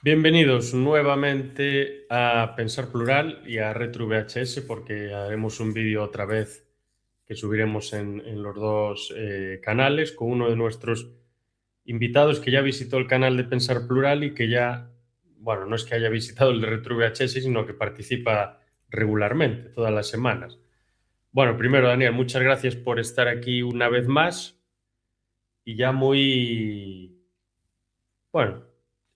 Bienvenidos nuevamente a Pensar Plural y a Retro VHS porque haremos un vídeo otra vez que subiremos en los dos canales con uno de nuestros invitados que ya visitó el canal de Pensar Plural y que ya, bueno, no es que haya visitado el de Retro VHS, sino que participa regularmente, todas las semanas. Bueno, primero, Daniel, muchas gracias por estar aquí una vez más y ya muy, bueno,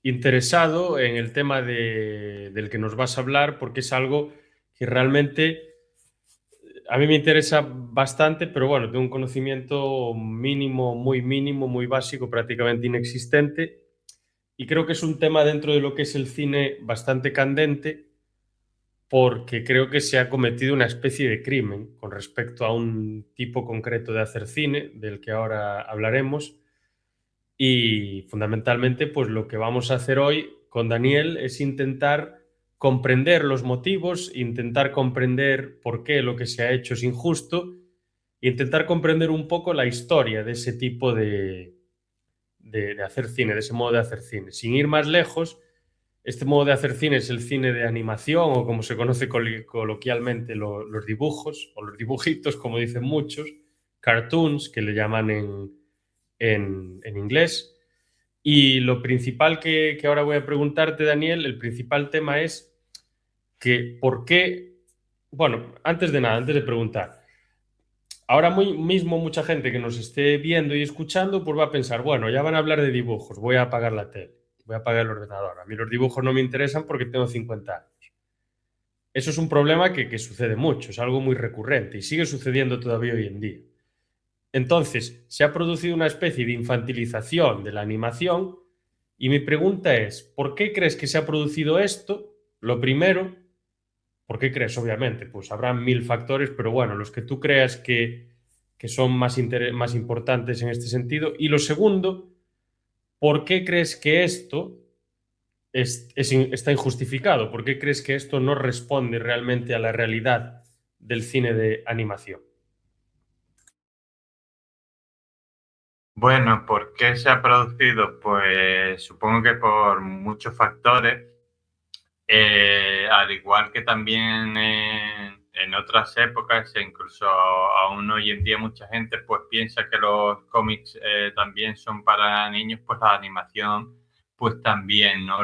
interesado en el tema del que nos vas a hablar, porque es algo que realmente a mí me interesa bastante, pero bueno, tengo un conocimiento mínimo, muy básico, prácticamente inexistente, y creo que es un tema dentro de lo que es el cine bastante candente, porque creo que se ha cometido una especie de crimen con respecto a un tipo concreto de hacer cine, del que ahora hablaremos. Y fundamentalmente, pues lo que vamos a hacer hoy con Daniel es intentar comprender los motivos, intentar comprender por qué lo que se ha hecho es injusto, e intentar comprender un poco la historia de ese tipo de hacer cine, de ese modo de hacer cine. Sin ir más lejos, este modo de hacer cine es el cine de animación, o como se conoce coloquialmente, los dibujos, o los dibujitos, como dicen muchos, cartoons, que le llaman en inglés. Y lo principal que ahora voy a preguntarte, Daniel, el principal tema es que por qué, bueno, antes de nada, antes de preguntar, ahora mismo mucha gente que nos esté viendo y escuchando, pues va a pensar, bueno, ya van a hablar de dibujos, voy a apagar la tele, voy a apagar el ordenador. A mí los dibujos no me interesan porque tengo 50 años. Eso es un problema que sucede mucho, es algo muy recurrente y sigue sucediendo todavía hoy en día. Entonces, se ha producido una especie de infantilización de la animación y mi pregunta es, ¿por qué crees que se ha producido esto? Lo primero, ¿por qué crees? Obviamente, pues habrá mil factores, pero bueno, los que tú creas que son más importantes en este sentido. Y lo segundo, ¿por qué crees que esto está injustificado? ¿Por qué crees que esto no responde realmente a la realidad del cine de animación? Bueno, ¿por qué se ha producido? Pues supongo que por muchos factores, al igual que también en otras épocas, e incluso aún hoy en día mucha gente pues piensa que los cómics también son para niños, pues la animación pues también, ¿no?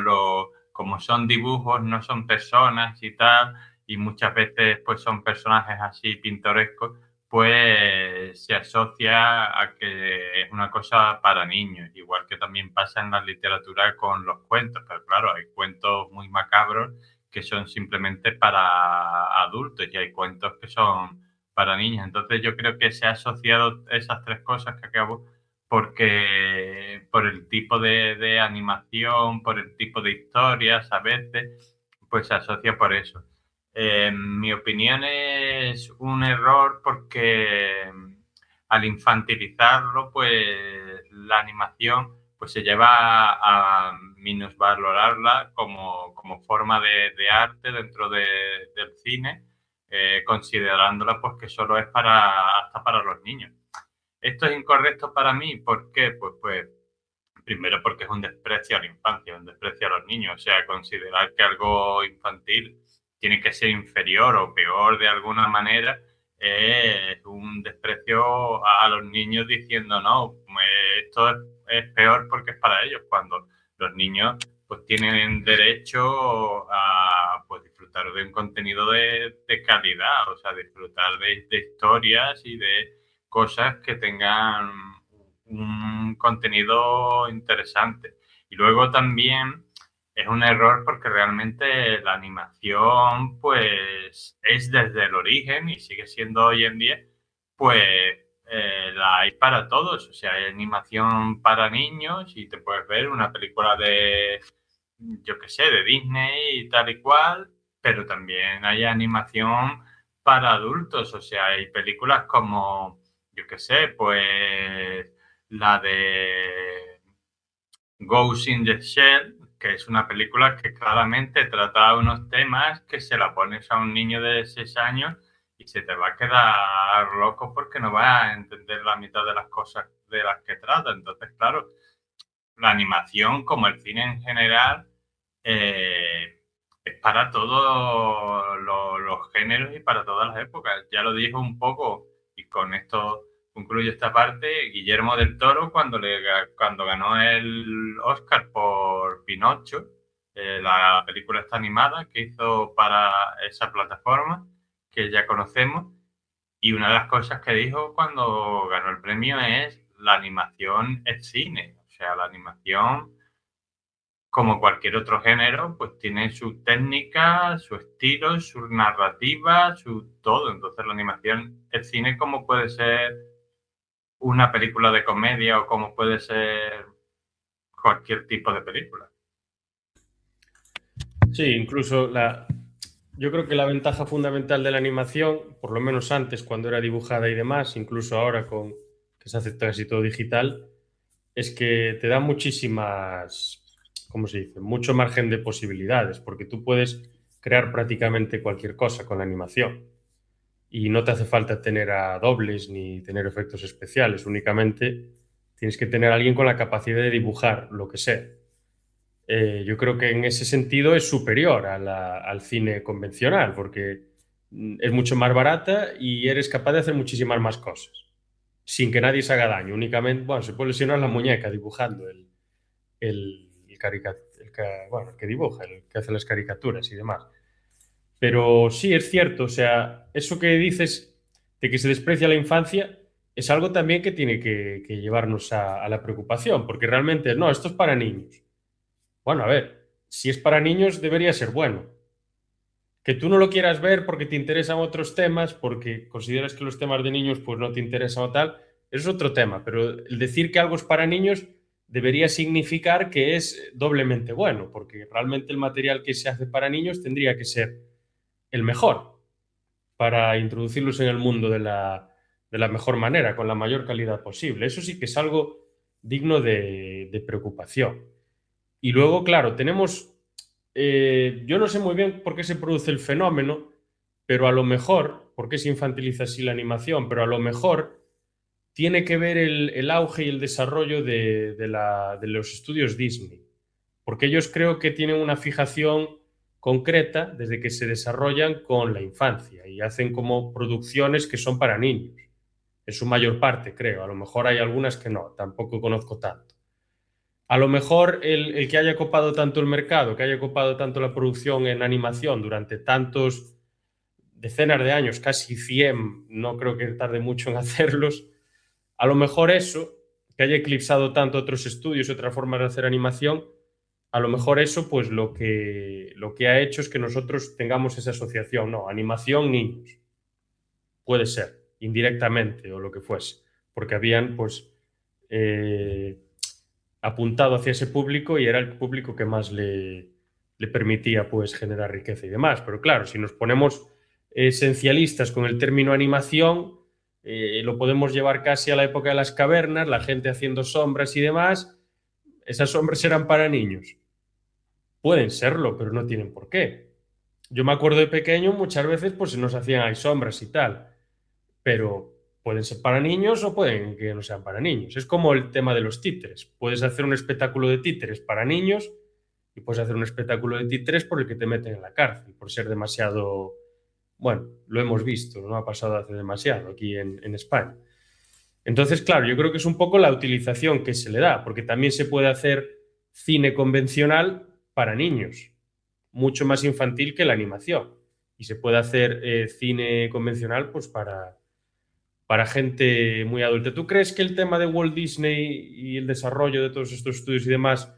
Como son dibujos, no son personas y tal, y muchas veces pues son personajes así pintorescos, pues se asocia a que es una cosa para niños, igual que también pasa en la literatura con los cuentos, pero claro, hay cuentos muy macabros que son simplemente para adultos y hay cuentos que son para niños. Entonces yo creo que se ha asociado esas tres cosas que acabo porque por el tipo de animación, por el tipo de historias a veces, pues se asocia por eso. Mi opinión es un error porque al infantilizarlo, pues la animación pues se lleva a minusvalorarla como forma de arte dentro del cine, considerándola pues que solo es hasta para los niños. Esto es incorrecto para mí, ¿por qué? Pues primero porque es un desprecio a la infancia, un desprecio a los niños. O sea, considerar que algo infantil tiene que ser inferior o peor de alguna manera es un desprecio a los niños diciendo, no, esto es peor porque es para ellos, cuando los niños pues tienen derecho a pues, disfrutar de un contenido de calidad, o sea, disfrutar de historias y de cosas que tengan un contenido interesante. Y luego también es un error porque realmente la animación pues es desde el origen y sigue siendo hoy en día pues la hay para todos. O sea, hay animación para niños y te puedes ver una película de, yo qué sé, de Disney y tal y cual, pero también hay animación para adultos. O sea, hay películas como, yo qué sé, pues la de Ghost in the Shell, que es una película que claramente trata unos temas que se la pones a un niño de 6 años y se te va a quedar loco porque no va a entender la mitad de las cosas de las que trata. Entonces, claro, la animación, como el cine en general, es para todos los géneros y para todas las épocas. Ya lo dijo un poco, y con esto concluyo esta parte, Guillermo del Toro cuando ganó el Oscar por Pinocho, la película esta animada que hizo para esa plataforma que ya conocemos. Y una de las cosas que dijo cuando ganó el premio es: la animación es cine. O sea, la animación, como cualquier otro género, pues tiene su técnica, su estilo, su narrativa, su todo. Entonces la animación es cine, como puede ser una película de comedia o como puede ser cualquier tipo de película. Sí, incluso yo creo que la ventaja fundamental de la animación, por lo menos antes cuando era dibujada y demás, incluso ahora con que se hace casi todo digital, es que te da muchísimas, ¿cómo se dice? Mucho margen de posibilidades, porque tú puedes crear prácticamente cualquier cosa con la animación y no te hace falta tener a dobles ni tener efectos especiales, únicamente tienes que tener a alguien con la capacidad de dibujar lo que sea. Yo creo que en ese sentido es superior al cine convencional, porque es mucho más barata y eres capaz de hacer muchísimas más cosas, sin que nadie se haga daño. Únicamente, bueno, se puede lesionar la muñeca dibujando bueno, el que dibuja, el que hace las caricaturas y demás. Pero sí, es cierto, o sea, eso que dices de que se desprecia la infancia es algo también que tiene que llevarnos a la preocupación, porque realmente, no, esto es para niños. Bueno, a ver, si es para niños debería ser bueno. Que tú no lo quieras ver porque te interesan otros temas, porque consideras que los temas de niños pues no te interesan o tal, eso es otro tema, pero el decir que algo es para niños debería significar que es doblemente bueno, porque realmente el material que se hace para niños tendría que ser el mejor para introducirlos en el mundo de la mejor manera, con la mayor calidad posible. Eso sí que es algo digno de preocupación. Y luego, claro, tenemos, yo no sé muy bien por qué se produce el fenómeno, pero a lo mejor, por qué se infantiliza así la animación, pero a lo mejor tiene que ver el auge y el desarrollo de los estudios Disney, porque ellos creo que tienen una fijación concreta desde que se desarrollan con la infancia y hacen como producciones que son para niños, en su mayor parte, creo. A lo mejor hay algunas que no, tampoco conozco tanto. A lo mejor el que haya copado tanto el mercado, que haya copado tanto la producción en animación durante tantos decenas de años, casi 100, no creo que tarde mucho en hacerlos, a lo mejor eso, que haya eclipsado tanto otros estudios, otras formas de hacer animación, a lo mejor eso, pues lo que ha hecho es que nosotros tengamos esa asociación, no, animación, niños. Puede ser, indirectamente o lo que fuese, porque habían, pues, eh, apuntado hacia ese público y era el público que más le permitía pues generar riqueza y demás. Pero claro, si nos ponemos esencialistas con el término animación, lo podemos llevar casi a la época de las cavernas, la gente haciendo sombras y demás. Esas sombras eran para niños. Pueden serlo, pero no tienen por qué. Yo me acuerdo de pequeño, muchas veces pues se nos hacían ahí sombras y tal, pero pueden ser para niños o pueden que no sean para niños. Es como el tema de los títeres. Puedes hacer un espectáculo de títeres para niños y puedes hacer un espectáculo de títeres por el que te meten en la cárcel, por ser demasiado... Bueno, lo hemos visto, no ha pasado hace demasiado aquí en España. Entonces, claro, yo creo que es un poco la utilización que se le da, porque también se puede hacer cine convencional para niños, mucho más infantil que la animación. Y se puede hacer cine convencional pues para gente muy adulta. ¿Tú crees que el tema de Walt Disney y el desarrollo de todos estos estudios y demás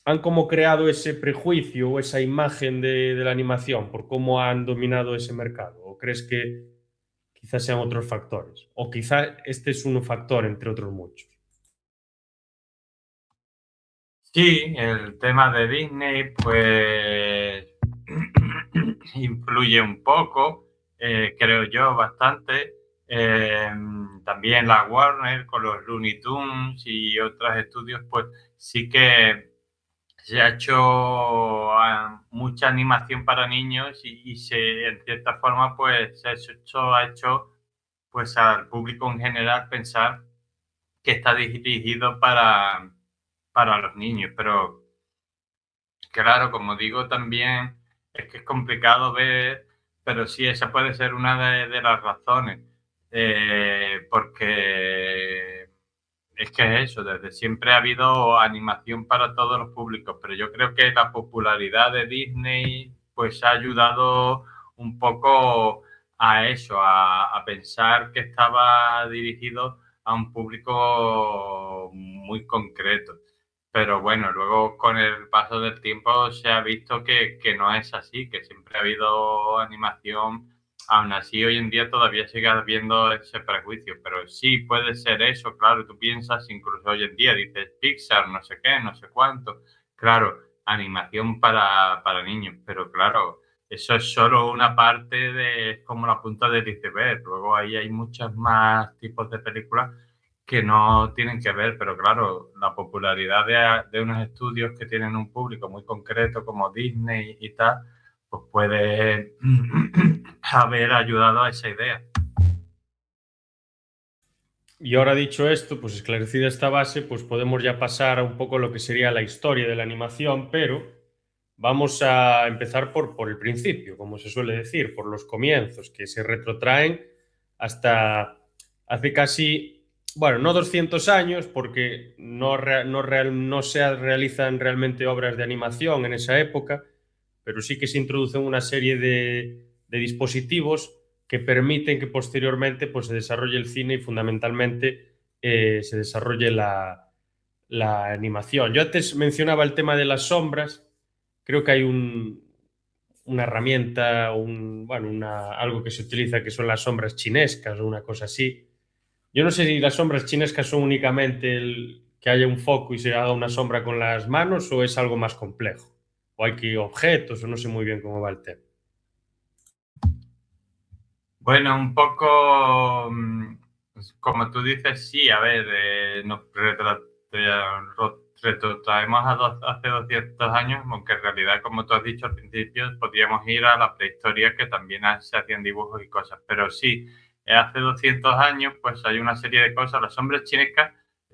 han como creado ese prejuicio o esa imagen de la animación por cómo han dominado ese mercado? ¿O crees que quizás sean otros factores? O quizá este es un factor entre otros muchos. Sí, el tema de Disney, pues influye un poco, creo yo, bastante. Eh, También la Warner con los Looney Tunes y otros estudios, pues sí que se ha hecho mucha animación para niños y en cierta forma, pues eso ha hecho pues al público en general pensar que está dirigido para los niños, pero Claro, como digo, también es que es complicado ver, pero sí, esa puede ser una de las razones, porque es que es eso, desde siempre ha habido animación para todos los públicos, pero yo creo que la popularidad de Disney pues ha ayudado un poco a eso, a pensar que estaba dirigido a un público muy concreto. Pero bueno, luego con el paso del tiempo se ha visto que no es así, que siempre ha habido animación. Aún así, hoy en día todavía sigue habiendo ese prejuicio, pero sí puede ser eso, claro, tú piensas, incluso hoy en día dices Pixar, no sé qué, no sé cuánto, claro, animación para niños, pero claro, eso es solo una parte de, es como la punta del iceberg, luego ahí hay muchos más tipos de películas que no tienen que ver, pero claro, la popularidad de unos estudios que tienen un público muy concreto como Disney y tal, pues puede haber ayudado a esa idea. Y ahora dicho esto, pues esclarecida esta base, pues podemos ya pasar a un poco lo que sería la historia de la animación, pero vamos a empezar por el principio, como se suele decir, por los comienzos, que se retrotraen hasta hace casi, bueno, no 200 años, porque no se realizan realmente obras de animación en esa época, pero sí que se introducen una serie de dispositivos que permiten que posteriormente pues, se desarrolle el cine y fundamentalmente se desarrolle la animación. Yo antes mencionaba el tema de las sombras. Creo que hay una herramienta, algo que se utiliza que son las sombras chinescas o una cosa así. Yo no sé si las sombras chinescas son únicamente que haya un foco y se haga una sombra con las manos o es algo más complejo. O hay que objetos o no sé muy bien cómo va el tema. Bueno, un poco, pues, como tú dices, sí, a ver, nos retrotraemos hace 200 años, aunque en realidad, como tú has dicho al principio, podríamos ir a la prehistoria, que también se hacían dibujos y cosas, pero sí, hace 200 años, pues hay una serie de cosas, las sombras chinescas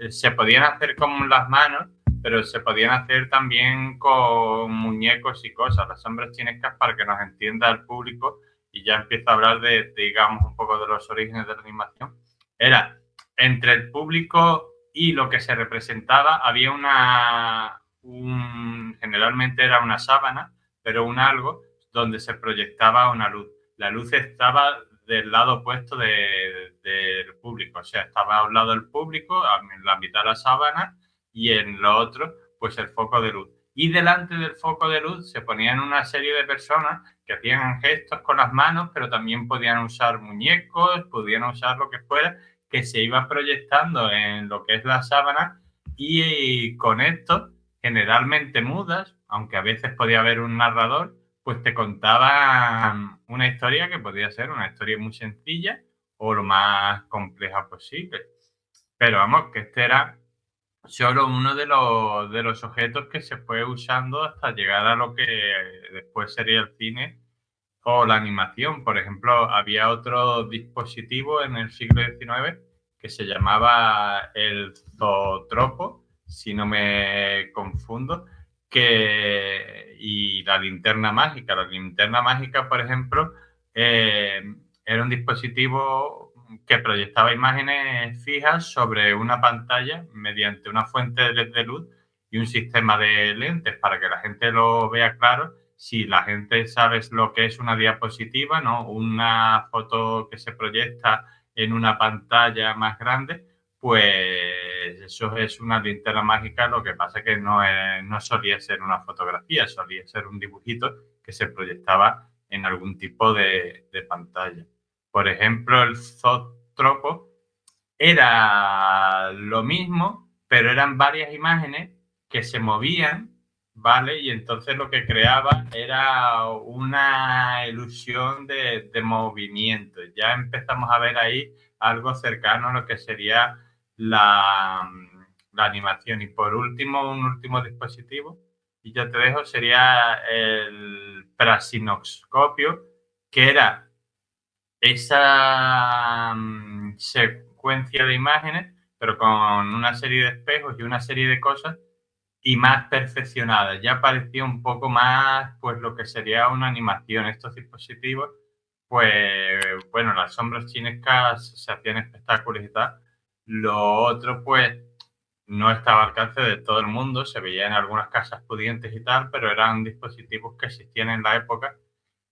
se podían hacer con las manos, pero se podían hacer también con muñecos y cosas, las sombras chinescas, para que nos entienda el público, y ya empiezo a hablar digamos, un poco de los orígenes de la animación, era entre el público y lo que se representaba, había generalmente era una sábana, pero un algo donde se proyectaba una luz. La luz estaba del lado opuesto del público, o sea, estaba a un lado del público, en la mitad de la sábana, y en lo otro, pues el foco de luz. Y delante del foco de luz se ponían una serie de personas que hacían gestos con las manos, pero también podían usar muñecos, podían usar lo que fuera, que se iba proyectando en lo que es la sábana, y con esto, generalmente mudas, aunque a veces podía haber un narrador, pues te contaban una historia que podía ser una historia muy sencilla o lo más compleja posible. Pero vamos, que este era solo uno de los objetos que se fue usando hasta llegar a lo que después sería el cine o la animación. Por ejemplo, había otro dispositivo en el siglo XIX que se llamaba el zootropo, si no me confundo, y la linterna mágica. La linterna mágica, por ejemplo, eh, era un dispositivo que proyectaba imágenes fijas sobre una pantalla mediante una fuente de luz y un sistema de lentes para que la gente lo vea claro. Si la gente sabe lo que es una diapositiva, ¿no? Una foto que se proyecta en una pantalla más grande, pues eso es una linterna mágica. Lo que pasa es que no solía ser una fotografía, solía ser un dibujito que se proyectaba en algún tipo de pantalla. Por ejemplo, el zootropo era lo mismo, pero eran varias imágenes que se movían, ¿vale? Y entonces lo que creaba era una ilusión de movimiento. Ya empezamos a ver ahí algo cercano a lo que sería la animación. Y por último, un último dispositivo, y ya te dejo, sería el prasinoxcopio, que era esa secuencia de imágenes, pero con una serie de espejos y una serie de cosas, y más perfeccionada. Ya parecía un poco más, pues, lo que sería una animación. Estos dispositivos, pues, bueno, las sombras chinescas se hacían espectáculos y tal. Lo otro, pues, no estaba al alcance de todo el mundo, se veía en algunas casas pudientes y tal, pero eran dispositivos que existían en la época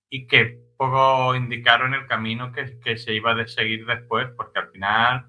y que poco indicaron el camino que se iba a seguir después, porque al final,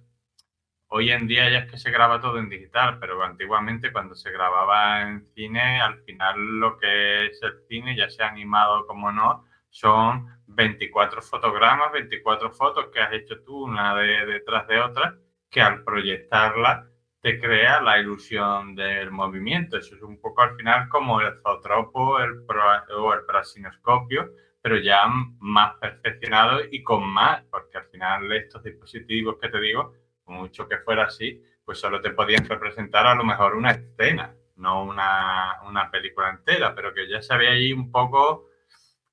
hoy en día ya es que se graba todo en digital, pero antiguamente cuando se grababa en cine, al final lo que es el cine, ya sea animado como no, son 24 fotogramas, 24 fotos que has hecho tú una detrás de otra, que al proyectarla te crea la ilusión del movimiento. Eso es un poco al final como el zootropo o el prasinoscopio, pero ya más perfeccionado y con más, porque al final estos dispositivos que te digo, mucho que fuera así, pues solo te podían representar a lo mejor una escena, no una película entera, pero que ya se veía ahí un poco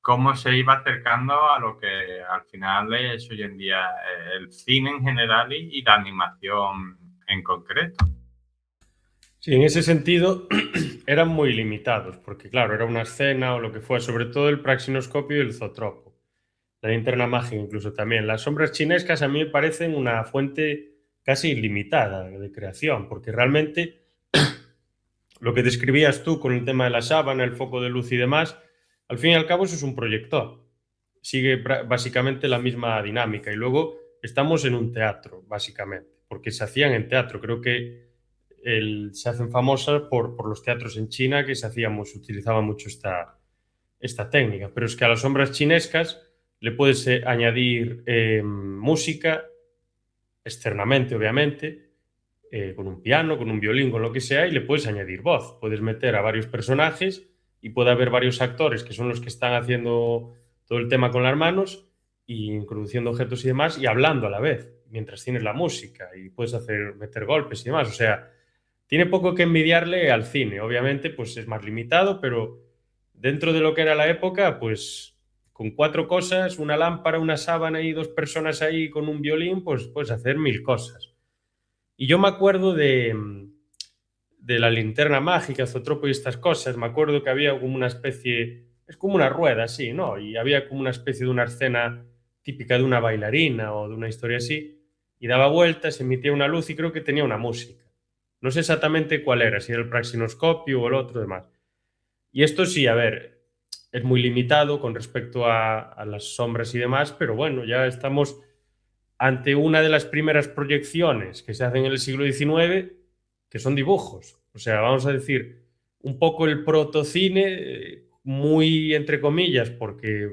cómo se iba acercando a lo que al final es hoy en día el cine en general y la animación en concreto. Sí, en ese sentido eran muy limitados, porque claro, era una escena o lo que fue, sobre todo el praxinoscopio y el zootropo. La linterna mágica incluso también. Las sombras chinescas a mí me parecen una fuente casi ilimitada de creación, porque realmente lo que describías tú con el tema de la sábana, el foco de luz y demás, al fin y al cabo eso es un proyector. Sigue básicamente la misma dinámica. Y luego estamos en un teatro, básicamente, porque se hacían en teatro. Creo que se hacen famosas por los teatros en China que se utilizaba mucho esta técnica. Pero es que a las sombras chinescas le puedes añadir música externamente, obviamente, con un piano, con un violín, con lo que sea, y le puedes añadir voz. Puedes meter a varios personajes y puede haber varios actores que son los que están haciendo todo el tema con las manos y introduciendo objetos y demás y hablando a la vez, mientras tienes la música y puedes meter golpes y demás. O sea, tiene poco que envidiarle al cine. Obviamente, pues es más limitado, pero dentro de lo que era la época, pues con 4 cosas, una lámpara, una sábana y 2 personas ahí con un violín, pues puedes hacer 1000 cosas. Y yo me acuerdo de la linterna mágica, Zotropo y estas cosas. Me acuerdo que había como una especie, es como una rueda así, ¿no? Y había como una especie de una escena típica de una bailarina o de una historia así, y daba vueltas, emitía una luz y creo que tenía una música. No sé exactamente cuál era, si era el praxinoscopio o el otro demás. Y esto sí, a ver, es muy limitado con respecto a las sombras y demás, pero bueno, ya estamos ante una de las primeras proyecciones que se hacen en el siglo XIX, que son dibujos. O sea, vamos a decir, un poco el protocine, muy entre comillas, porque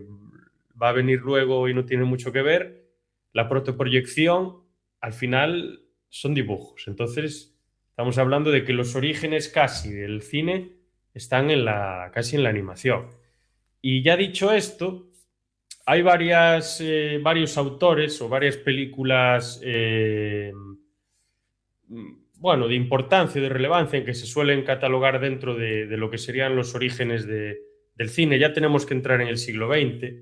va a venir luego y no tiene mucho que ver. La protoproyección, al final, son dibujos. Entonces, estamos hablando de que los orígenes casi del cine están casi en la animación. Y ya dicho esto, hay varios autores o varias películas, bueno, de importancia, de relevancia, en que se suelen catalogar dentro de lo que serían los orígenes del cine. Ya tenemos que entrar en el siglo XX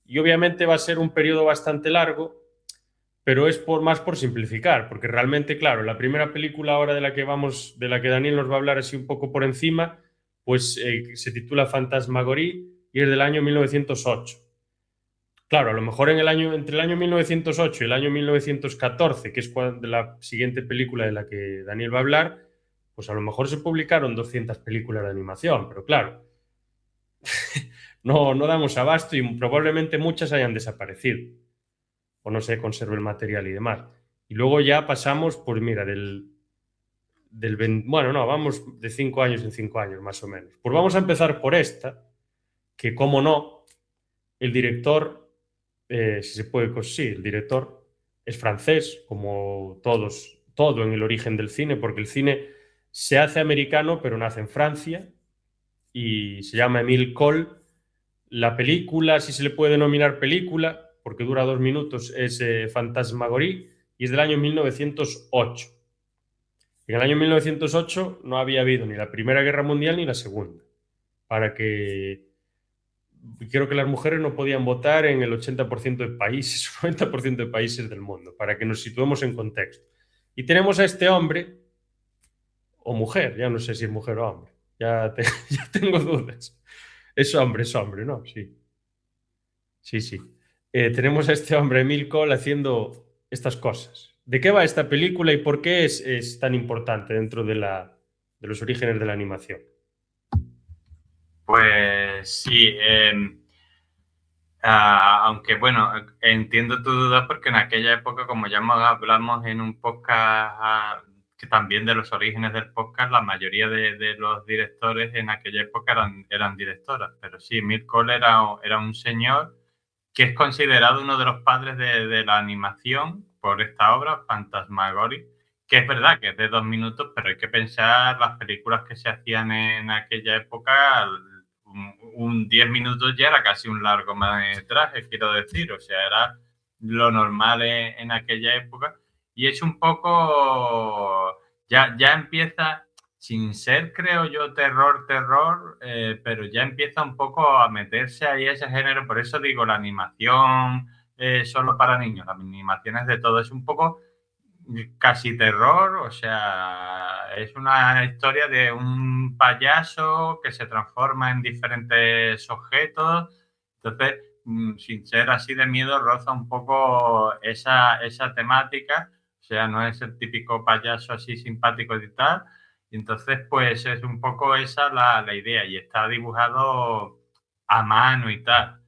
y obviamente va a ser un periodo bastante largo, pero es más por simplificar, porque realmente, claro, la primera película ahora de la que Daniel nos va a hablar así un poco por encima, pues se titula Fantasmagorie y es del año 1908. Claro, a lo mejor entre el año 1908 y el año 1914, que es la siguiente película de la que Daniel va a hablar, pues a lo mejor se publicaron 200 películas de animación, pero claro, no damos abasto y probablemente muchas hayan desaparecido o no se conserve el material y demás. Y luego ya pasamos, pues mira, bueno, no, vamos de 5 años en 5 años más o menos. Pues vamos a empezar por esta, que como no, el director, si se puede, sí, el director es francés, como todo en el origen del cine, porque el cine se hace americano, pero nace en Francia, y se llama Émile Cohl. La película, si se le puede denominar película, porque dura 2 minutos, es Fantasmagorie, y es del año 1908. En el año 1908 no había habido ni la Primera Guerra Mundial ni la Segunda, para que creo que las mujeres no podían votar en el 80% de países, 90% de países del mundo, para que nos situemos en contexto. Y tenemos a este hombre, o mujer, ya no sé si es mujer o hombre, ya tengo dudas. Es hombre, ¿no? Sí, sí, sí. Tenemos a este hombre, Emil Cole, haciendo estas cosas. ¿De qué va esta película y por qué es tan importante dentro de los orígenes de la animación? Pues sí, aunque bueno, entiendo tu duda porque en aquella época, como ya hablamos en un podcast, que también de los orígenes del podcast, la mayoría de los directores en aquella época eran directoras. Pero sí, Emil Cole era un señor que es considerado uno de los padres de la animación por esta obra, Phantasmagoria, que es verdad que es de 2 minutos, pero hay que pensar las películas que se hacían en aquella época, un 10 minutos ya era casi un largometraje, quiero decir, o sea, era lo normal en aquella época, y es un poco, ya empieza sin ser, creo yo, terror, pero ya empieza un poco a meterse ahí ese género. Por eso digo, la animación solo para niños, las animaciones de todo, es un poco casi terror, o sea, es una historia de un payaso que se transforma en diferentes objetos. Entonces, sin ser así de miedo, roza un poco esa temática, o sea, no es el típico payaso así simpático y tal. Y entonces, pues es un poco esa la idea y está dibujado a mano y tal.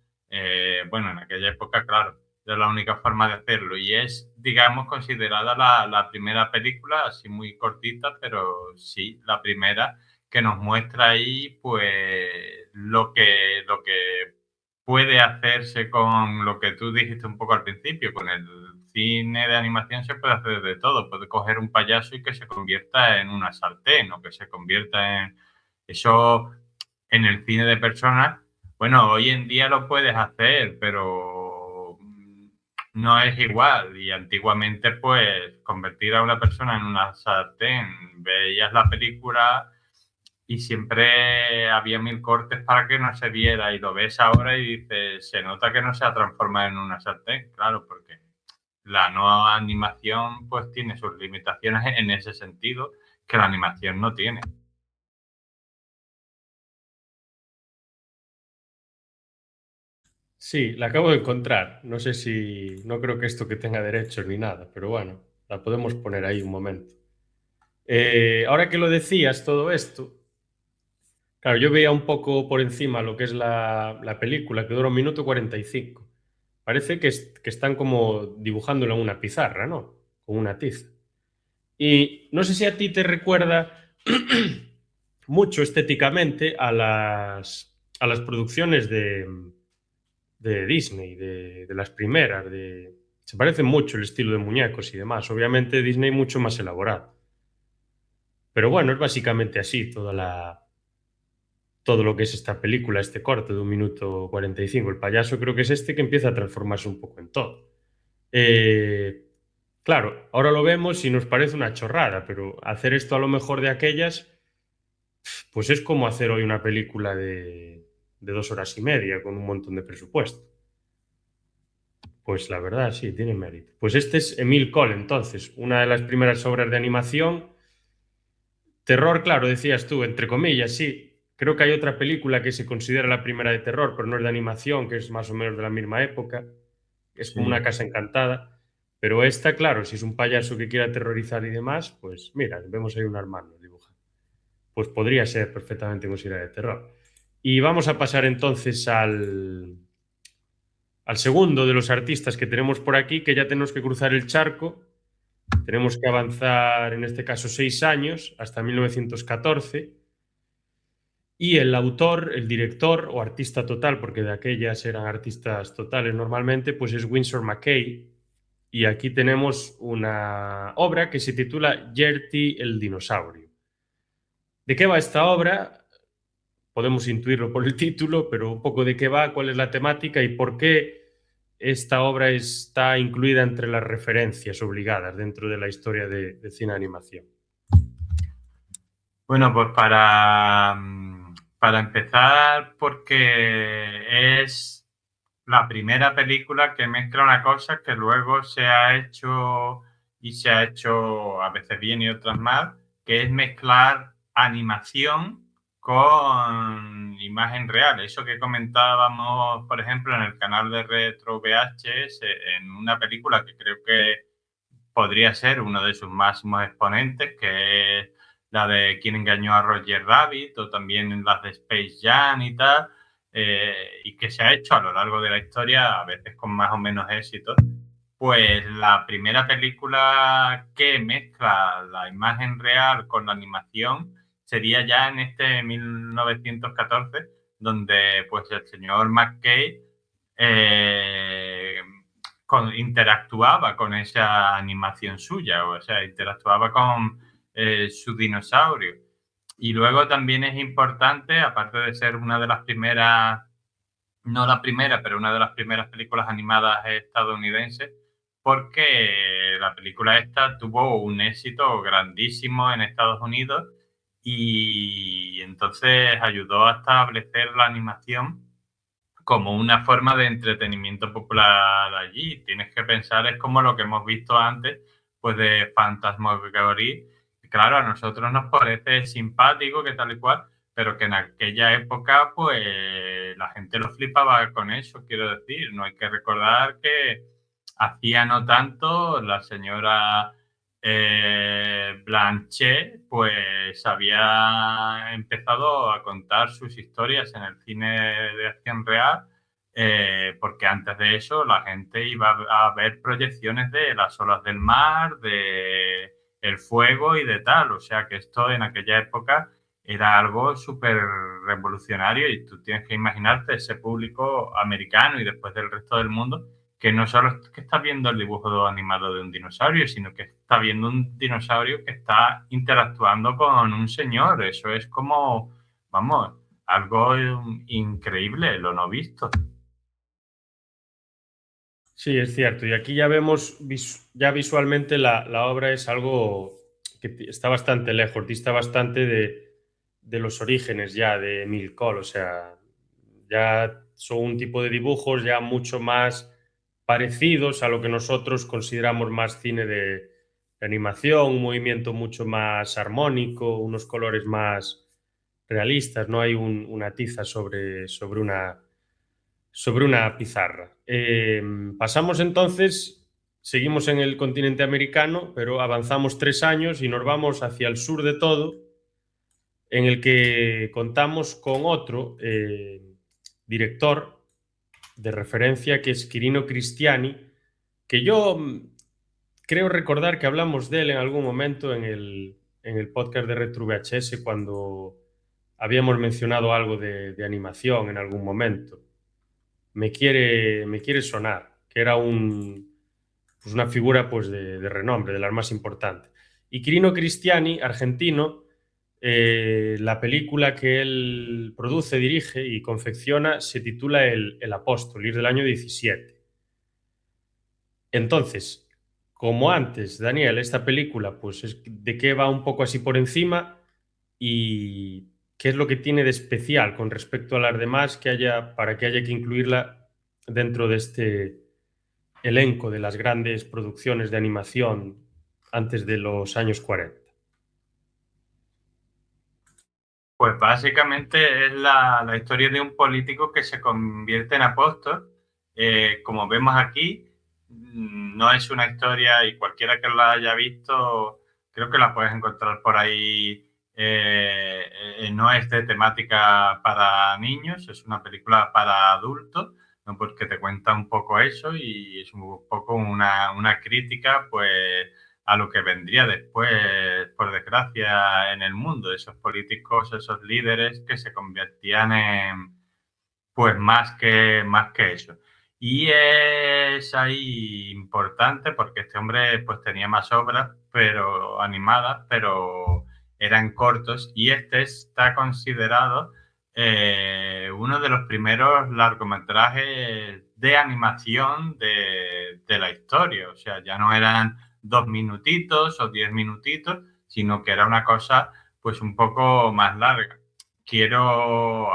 Bueno, en aquella época, claro, era la única forma de hacerlo y es, digamos, considerada la primera película, así muy cortita, pero sí, la primera que nos muestra ahí, pues, lo que puede hacerse con lo que tú dijiste un poco al principio, con el cine de animación se puede hacer de todo, puede coger un payaso y que se convierta en una sartén o que se convierta en eso en el cine de personas. Bueno, hoy en día lo puedes hacer, pero no es igual. Y antiguamente, pues, convertir a una persona en una sartén, veías la película y siempre había mil cortes para que no se viera. Y lo ves ahora y dices, se nota que no se ha transformado en una sartén, claro, porque la nueva animación, pues, tiene sus limitaciones en ese sentido que la animación no tiene. Sí, la acabo de encontrar. No sé si, no creo que esto que tenga derechos ni nada, pero bueno, la podemos poner ahí un momento. Ahora que lo decías, todo esto, claro, yo veía un poco por encima lo que es la película, que dura 1 minuto 45. Parece que están como dibujándolo en una pizarra, ¿no? Con una tiza. Y no sé si a ti te recuerda mucho estéticamente a las producciones de Disney, de las primeras. Se parece mucho el estilo de muñecos y demás. Obviamente Disney mucho más elaborado. Pero bueno, es básicamente así todo lo que es esta película, este corte de 1 minuto 45. El payaso creo que es este que empieza a transformarse un poco en todo. Eh, claro, ahora lo vemos y nos parece una chorrada, pero hacer esto a lo mejor de aquellas, pues es como hacer hoy una película de 2 horas y media con un montón de presupuesto. Pues la verdad, sí, tiene mérito. Pues este es Emile Cole, entonces, una de las primeras obras de animación. Terror, claro, decías tú, entre comillas, sí. Creo que hay otra película que se considera la primera de terror, pero no es de animación, que es más o menos de la misma época. Es como una Sí. casa encantada. Pero esta, claro, si es un payaso que quiere aterrorizar y demás, pues mira, vemos ahí un hermano dibujado. Pues podría ser perfectamente considerada de terror. Y vamos a pasar entonces al segundo de los artistas que tenemos por aquí, que ya tenemos que cruzar el charco. Tenemos que avanzar, en este caso, 6 años, hasta 1914. Y el autor, el director o artista total, porque de aquellas eran artistas totales normalmente, pues es Winsor McCay. Y aquí tenemos una obra que se titula Yerty el dinosaurio. ¿De qué va esta obra? Podemos intuirlo por el título, pero un poco de qué va, cuál es la temática y por qué esta obra está incluida entre las referencias obligadas dentro de la historia de cine animación. Bueno, pues para empezar, porque es la primera película que mezcla una cosa que luego se ha hecho y se ha hecho a veces bien y otras mal, que es mezclar animación con imagen real. Eso que comentábamos, por ejemplo, en el canal de Retro VHS, en una película que creo que podría ser uno de sus máximos exponentes, que es la de Quién engañó a Roger Rabbit, o también las de Space Jam y tal, y que se ha hecho a lo largo de la historia, a veces con más o menos éxito. Pues la primera película que mezcla la imagen real con la animación sería ya en este 1914, donde pues el señor McKay eh, interactuaba con esa animación suya, o sea, interactuaba con su dinosaurio. Y luego también es importante, aparte de ser una de las primeras, no la primera, pero una de las primeras películas animadas estadounidenses, porque la película esta tuvo un éxito grandísimo en Estados Unidos y entonces ayudó a establecer la animación como una forma de entretenimiento popular allí. Tienes que pensar, es como lo que hemos visto antes, pues de Phantasmagoria. Claro, a nosotros nos parece simpático, que tal y cual, pero que en aquella época, pues la gente lo flipaba con eso, quiero decir. No hay que recordar que hacía no tanto la señora Blanchet, pues había empezado a contar sus historias en el cine de acción real, porque antes de eso la gente iba a ver proyecciones de las olas del mar, de el fuego y de tal. O sea que esto en aquella época era algo súper revolucionario y tú tienes que imaginarte ese público americano y después del resto del mundo que no solo es que está viendo el dibujo animado de un dinosaurio, sino que está viendo un dinosaurio que está interactuando con un señor. Eso es como, vamos, algo increíble, lo no visto. Sí, es cierto. Y aquí ya vemos, ya visualmente la obra es algo que está bastante lejos, dista bastante de los orígenes ya de Emile Cole. O sea, ya son un tipo de dibujos ya mucho más parecidos a lo que nosotros consideramos más cine de animación, un movimiento mucho más armónico, unos colores más realistas, no hay una tiza sobre una pizarra. Pasamos entonces, seguimos en el continente americano, pero avanzamos 3 años y nos vamos hacia el sur de todo, en el que contamos con otro director de referencia que es Quirino Cristiani, que yo creo recordar que hablamos de él en algún momento en el podcast de Retro VHS cuando habíamos mencionado algo de animación en algún momento. Me quiere sonar, que era pues una figura pues de renombre, de las más importantes. Y Quirino Cristiani, argentino, la película que él produce, dirige y confecciona se titula El Apóstol y es del año 17. Entonces, como antes, Daniel, esta película, pues es de qué va un poco así por encima y qué es lo que tiene de especial con respecto a las demás para que haya que incluirla dentro de este elenco de las grandes producciones de animación antes de los años 40. Pues básicamente es la historia de un político que se convierte en apóstol. Como vemos aquí, no es una historia, y cualquiera que la haya visto, creo que la puedes encontrar por ahí. No es de temática para niños, es una película para adultos, ¿no? Porque te cuenta un poco eso y es un poco una crítica, pues a lo que vendría después, por desgracia, en el mundo, esos políticos, esos líderes que se convertían en, pues más que eso. Y es ahí importante porque este hombre pues tenía más obras, pero animadas, pero eran cortos y este está considerado uno de los primeros largometrajes de animación de la historia. O sea, ya no eran 2 minutitos o 10 minutitos, sino que era una cosa pues un poco más larga. Quiero,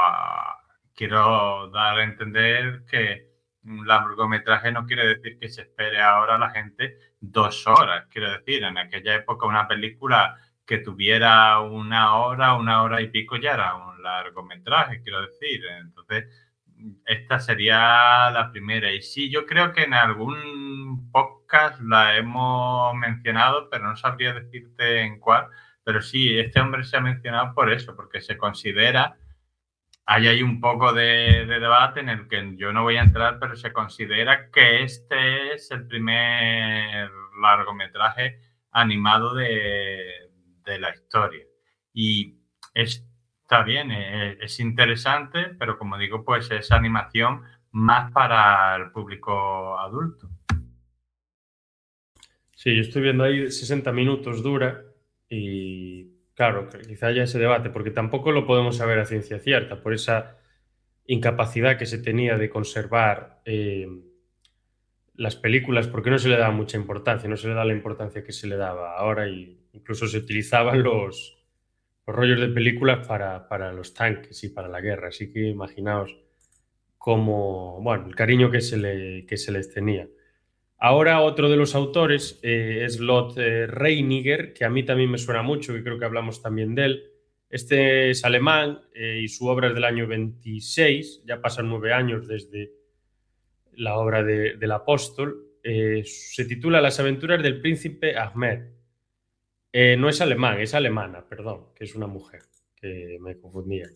quiero dar a entender que un largometraje no quiere decir que se espere ahora a la gente 2 horas. Quiero decir, en aquella época una película que tuviera una hora y pico ya era un largometraje, quiero decir. Entonces, esta sería la primera. Y sí, yo creo que en algún podcast la hemos mencionado, pero no sabría decirte en cuál. Pero sí, este hombre se ha mencionado por eso, porque se considera, hay un poco de debate en el que yo no voy a entrar, pero se considera que este es el primer largometraje animado de la historia. Y está bien, es interesante, pero como digo, pues es animación más para el público adulto. Sí, yo estoy viendo ahí 60 minutos dura y claro, quizá haya ese debate, porque tampoco lo podemos saber a ciencia cierta, por esa incapacidad que se tenía de conservar las películas, porque no se le daba mucha importancia, no se le da la importancia que se le daba ahora y incluso se utilizaban los rollos de películas para los tanques y para la guerra, así que imaginaos cómo, bueno, el cariño que se les tenía. Ahora otro de los autores es Lot Reiniger, que a mí también me suena mucho, que creo que hablamos también de él. Este es alemán y su obra es del año 26, ya pasan 9 años desde la obra del apóstol. Se titula Las aventuras del príncipe Ahmed. No es alemán, es alemana, perdón, que es una mujer, que me confundía.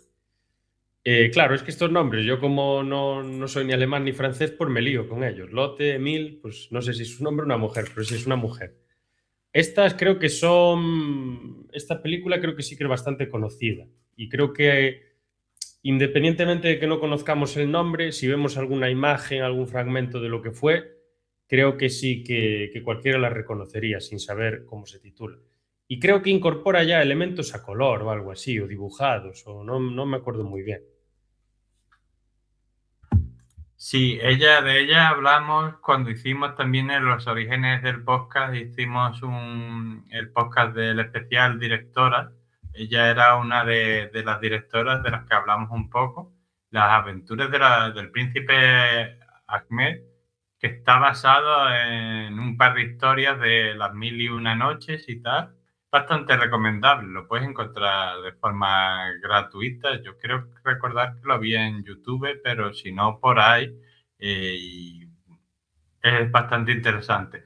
Claro, es que estos nombres, yo como no soy ni alemán ni francés, pues me lío con ellos. Lotte, Emil, pues no sé si es un hombre o una mujer, pero sí es una mujer. Estas creo que son. Esta película creo que sí que es bastante conocida. Y creo que, independientemente de que no conozcamos el nombre, si vemos alguna imagen, algún fragmento de lo que fue, creo que sí que cualquiera la reconocería sin saber cómo se titula. Y creo que incorpora ya elementos a color o algo así, o dibujados, o no me acuerdo muy bien. Sí, de ella hablamos cuando hicimos también en los orígenes del podcast, hicimos el podcast del especial Directora. Ella era una de las directoras de las que hablamos un poco, las aventuras del príncipe Ahmed, que está basado en un par de historias de las mil y una noches y tal. Bastante recomendable, lo puedes encontrar de forma gratuita. Yo creo recordar que lo vi en YouTube, pero si no por ahí, y es bastante interesante.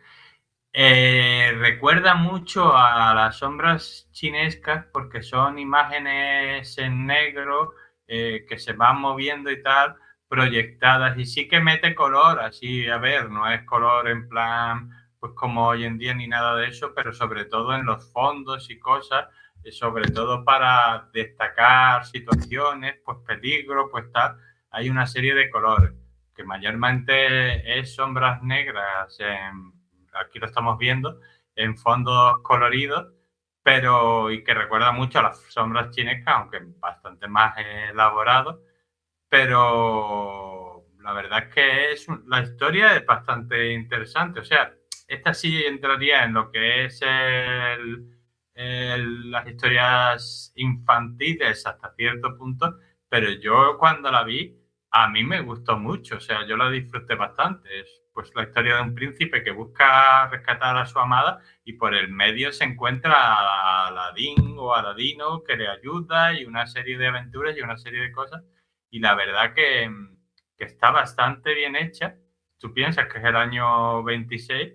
Recuerda mucho a las sombras chinescas porque son imágenes en negro que se van moviendo y tal, proyectadas, y sí que mete color, así, a ver, no es color en plan, pues como hoy en día ni nada de eso, pero sobre todo en los fondos y cosas, sobre todo para destacar situaciones, pues peligro, pues tal, hay una serie de colores, que mayormente es sombras negras aquí lo estamos viendo, en fondos coloridos, pero y que recuerda mucho a las sombras chinescas, aunque bastante más elaborado, pero la verdad es que la historia es bastante interesante, o sea, esta sí entraría en lo que es las historias infantiles hasta cierto punto, pero yo cuando la vi, a mí me gustó mucho, o sea, yo la disfruté bastante. Es pues la historia de un príncipe que busca rescatar a su amada y por el medio se encuentra a Aladín o Aladino que le ayuda y una serie de aventuras y una serie de cosas. Y la verdad que está bastante bien hecha. Tú piensas que es el año 26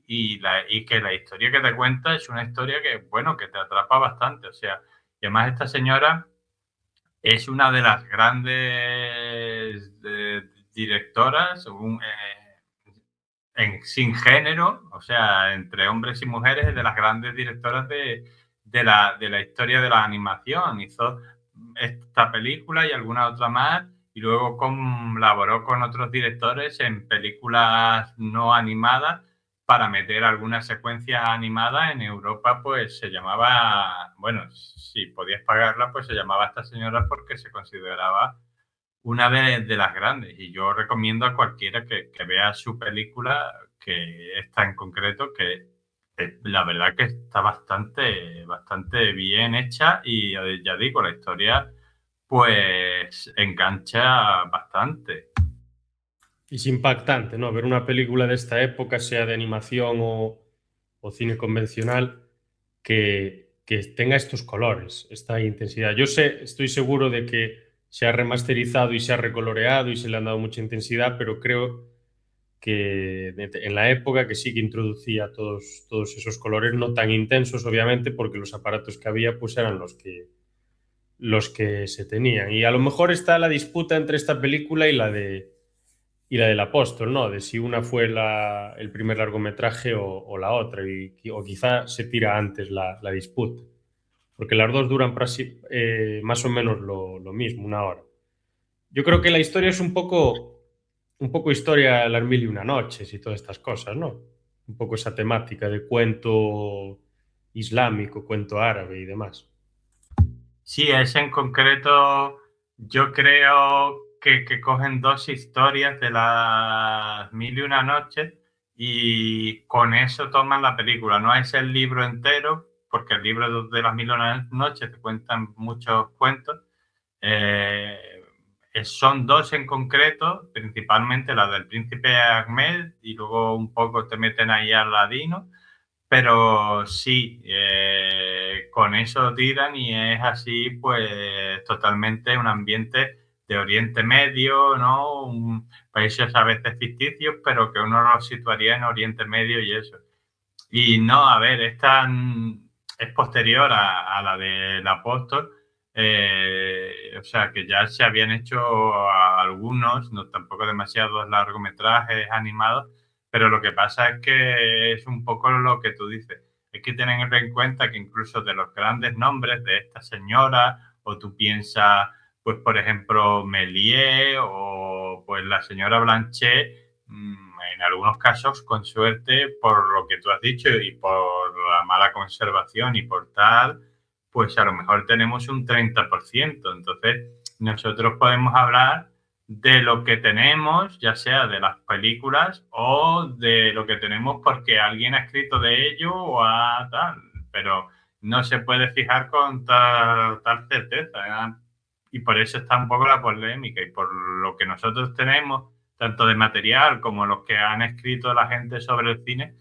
y que la historia que te cuenta es una historia que, bueno, que te atrapa bastante. O sea, y además esta señora es una de las grandes directoras sin género, o sea, entre hombres y mujeres, es de las grandes directoras de la historia de la animación. Hizo esta película y alguna otra más, y luego colaboró con otros directores en películas no animadas para meter alguna secuencia animada. En Europa pues se llamaba, bueno, si podías pagarla, pues se llamaba Esta señora porque se consideraba una de las grandes. Y yo recomiendo a cualquiera que vea su película, que esta en concreto, que la verdad que está bastante bien hecha y ya digo, la historia pues engancha bastante. Y es impactante, ¿no? Ver una película de esta época, sea de animación o cine convencional, que que tenga estos colores, esta intensidad. Yo sé, estoy seguro de que se ha remasterizado y se ha recoloreado y se le han dado mucha intensidad, pero creo que en la época que sí que introducía todos esos colores, no tan intensos, obviamente, porque los aparatos que había pues eran los que se tenían. Y a lo mejor está la disputa entre esta película y la del Apóstol, ¿no? De si una fue el primer largometraje o la otra, o quizá se tira antes la disputa, porque las dos duran más o menos lo mismo, una hora. Yo creo que la historia es un poco historia de las mil y una noches y todas estas cosas, ¿no? Un poco esa temática de cuento islámico, cuento árabe y demás. Sí, ese en concreto yo creo que cogen dos historias de las mil y una noches y con eso toman la película. No es el libro entero, porque el libro de las mil y una noches te cuentan muchos cuentos. Eh, Son dos en concreto, principalmente la del príncipe Ahmed y luego un poco te meten ahí al ladino. Pero sí, con eso tiran y es así, pues totalmente un ambiente de Oriente Medio, ¿no? Países a veces ficticios, pero que uno los situaría en Oriente Medio y eso. Y no, a ver, es posterior a la del Apóstol, o sea que ya se habían hecho algunos, no tampoco demasiados largometrajes animados, pero lo que pasa es que es un poco lo que tú dices. Hay que tener en cuenta que incluso de los grandes nombres de esta señora, o tú piensas, pues por ejemplo, Méliès o pues la señora Blanchet, en algunos casos, con suerte, por lo que tú has dicho y por la mala conservación y por tal, pues a lo mejor tenemos un 30%. Entonces, nosotros podemos hablar de lo que tenemos, ya sea de las películas o de lo que tenemos porque alguien ha escrito de ello o a tal, pero no se puede fijar con tal certeza, ¿eh? Y por eso está un poco la polémica y por lo que nosotros tenemos, tanto de material como los que han escrito la gente sobre el cine,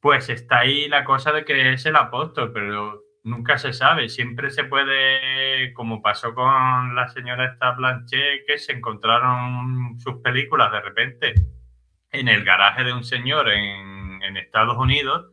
pues está ahí la cosa de que es el apóstol, pero nunca se sabe. Siempre se puede, como pasó con la señora esta Blanchet, que se encontraron sus películas de repente en el garaje de un señor en Estados Unidos,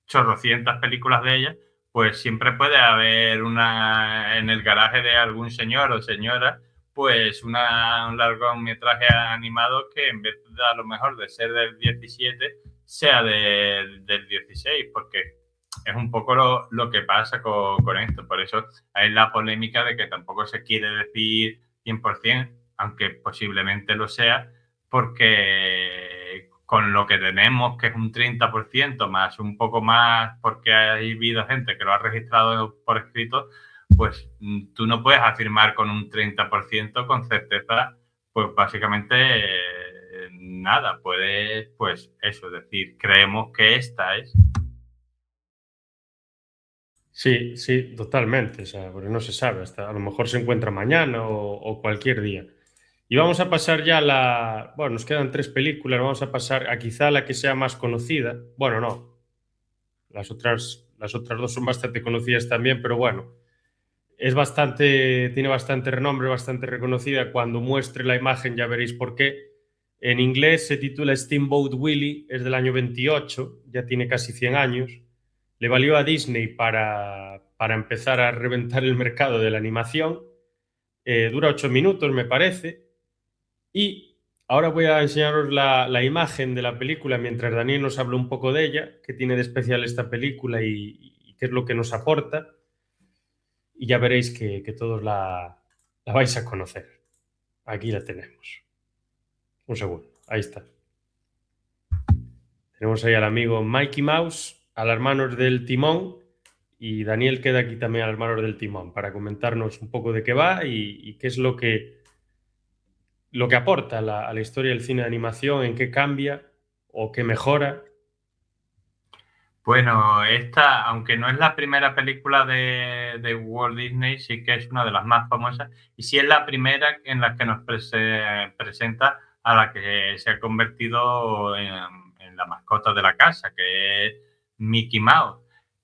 chorrocientas películas de ellas, pues siempre puede haber una en el garaje de algún señor o señora, pues un largometraje animado que en vez de a lo mejor de ser del 17 sea del 16, porque es un poco lo que pasa con esto. Por eso hay la polémica de que tampoco se quiere decir 100%, aunque posiblemente lo sea, porque con lo que tenemos, que es un 30% más un poco más, porque ha habido gente que lo ha registrado por escrito, pues tú no puedes afirmar con un 30% con certeza, pues básicamente nada, puedes, pues eso, decir, creemos que esta es. Sí, sí, totalmente, o sea, porque no se sabe, hasta a lo mejor se encuentra mañana o cualquier día. Y vamos a pasar ya bueno, nos quedan tres películas, vamos a pasar a quizá la que sea más conocida. Bueno, no, las otras dos son bastante conocidas también, pero bueno, tiene bastante renombre, bastante reconocida. Cuando muestre la imagen ya veréis por qué. En inglés se titula Steamboat Willie, es del año 28, ya tiene casi 100 años. Le valió a Disney para empezar a reventar el mercado de la animación. Dura 8 minutos, me parece. Y ahora voy a enseñaros la imagen de la película mientras Daniel nos habla un poco de ella, qué tiene de especial esta película y qué es lo que nos aporta. Y ya veréis que todos la vais a conocer. Aquí la tenemos. Un segundo, ahí está. Tenemos ahí al amigo Mikey Mouse, a las manos del timón, y Daniel queda aquí también a las manos del timón para comentarnos un poco de qué va y qué es lo que aporta a la historia del cine de animación, en qué cambia o qué mejora. Bueno, esta, aunque no es la primera película de Walt Disney, sí que es una de las más famosas y sí es la primera en la que nos presenta a la que se ha convertido en la mascota de la casa, que es Mickey Mouse.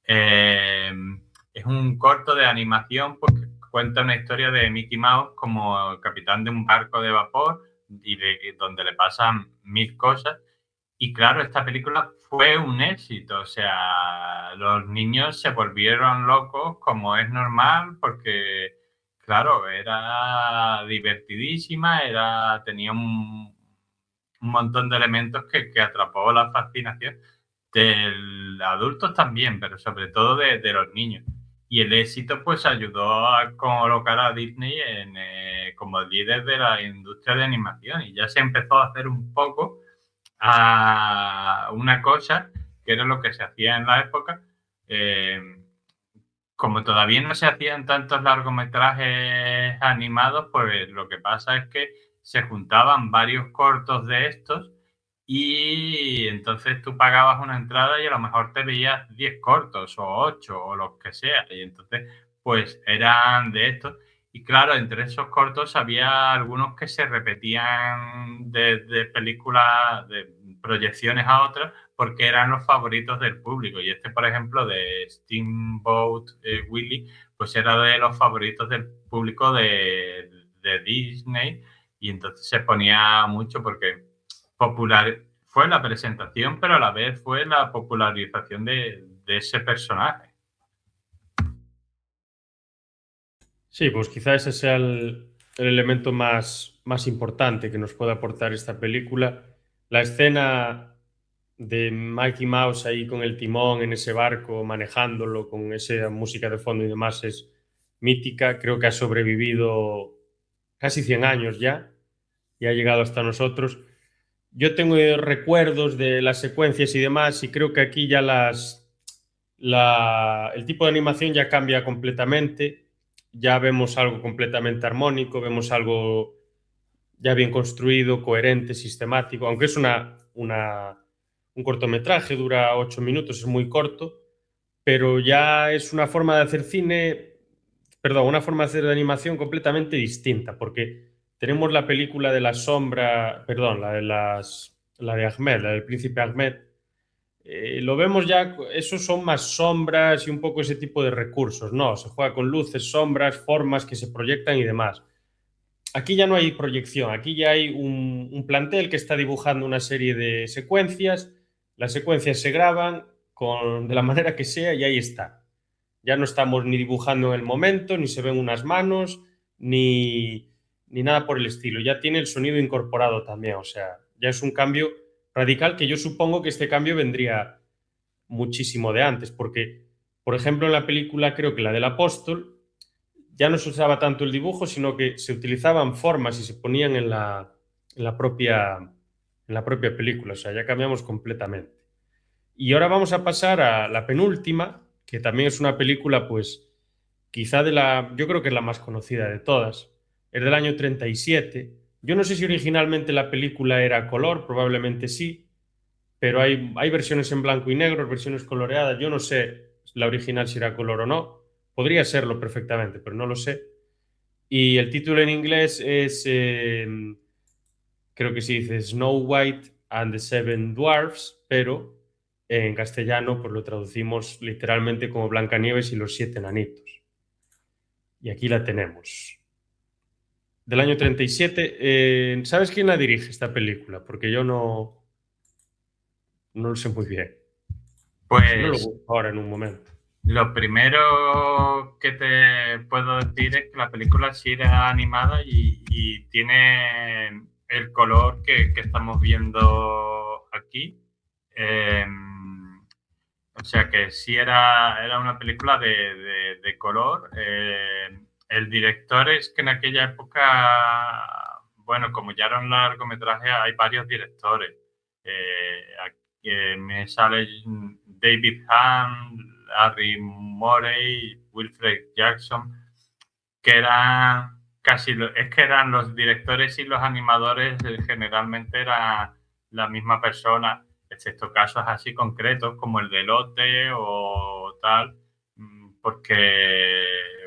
Eh, es un corto de animación pues, que cuenta una historia de Mickey Mouse como capitán de un barco de vapor y donde le pasan 1000 cosas. Y claro, esta película fue un éxito, o sea, los niños se volvieron locos como es normal porque, claro, era divertidísima, tenía un montón de elementos que atrapó la fascinación de adultos también, pero sobre todo de los niños. Y el éxito pues ayudó a colocar a Disney como líder de la industria de animación y ya se empezó a hacer un poco a una cosa que era lo que se hacía en la época. Como todavía no se hacían tantos largometrajes animados, pues lo que pasa es que se juntaban varios cortos de estos y entonces tú pagabas una entrada y a lo mejor te veías 10 cortos o 8 o los que sea. Y entonces, pues eran de estos. Y claro, entre esos cortos había algunos que se repetían de películas, de proyecciones a otras, porque eran los favoritos del público. Y este, por ejemplo, de Steamboat Willie, pues era de los favoritos del público de Disney. Y entonces se ponía mucho porque fue la presentación, pero a la vez fue la popularización de ese personaje. Sí, pues quizá ese sea el elemento más importante que nos puede aportar esta película. La escena de Mickey Mouse ahí con el timón en ese barco, manejándolo con esa música de fondo y demás es mítica. Creo que ha sobrevivido casi 100 años ya y ha llegado hasta nosotros. Yo tengo recuerdos de las secuencias y demás y creo que aquí ya el tipo de animación ya cambia completamente. Ya vemos algo completamente armónico, vemos algo ya bien construido, coherente, sistemático, aunque es un cortometraje, dura 8 minutos, es muy corto, pero ya es una forma de hacer cine, perdón, una forma de hacer animación completamente distinta, porque tenemos la película de la sombra, perdón, la de Ahmed, la del príncipe Ahmed, lo vemos ya, esos son más sombras y un poco ese tipo de recursos, ¿no? Se juega con luces, sombras, formas que se proyectan y demás. Aquí ya no hay proyección, aquí ya hay un plantel que está dibujando una serie de secuencias, las secuencias se graban de la manera que sea y ahí está. Ya no estamos ni dibujando en el momento, ni se ven unas manos, ni nada por el estilo. Ya tiene el sonido incorporado también, o sea, ya es un cambio radical que yo supongo que este cambio vendría muchísimo de antes, porque, por ejemplo, en la película, creo que la del apóstol, ya no se usaba tanto el dibujo, sino que se utilizaban formas y se ponían en la propia película, o sea, ya cambiamos completamente. Y ahora vamos a pasar a la penúltima, que también es una película, pues, quizá yo creo que es la más conocida de todas, es del año 37. Yo no sé si originalmente la película era a color, probablemente sí, pero hay versiones en blanco y negro, versiones coloreadas. Yo no sé la original si era color o no. Podría serlo perfectamente, pero no lo sé. Y el título en inglés es, creo que se dice Snow White and the Seven Dwarfs, pero en castellano pues lo traducimos literalmente como Blancanieves y los siete enanitos. Y aquí la tenemos. Del año 37. ¿Sabes quién la dirige esta película? Porque yo no lo sé muy bien. Si no, lo Pues busco ahora en un momento. lo primero que te puedo decir es que la película sí era animada y tiene el color que estamos viendo aquí. O sea que sí era una película de color. El director es que en aquella época, bueno, como ya era un largometraje, hay varios directores. Aquí, me sale David Hahn, Larry Morey, Wilfred Jackson, que eran es que eran los directores y los animadores, generalmente era la misma persona, excepto casos así concretos como el de Lotte o tal, porque,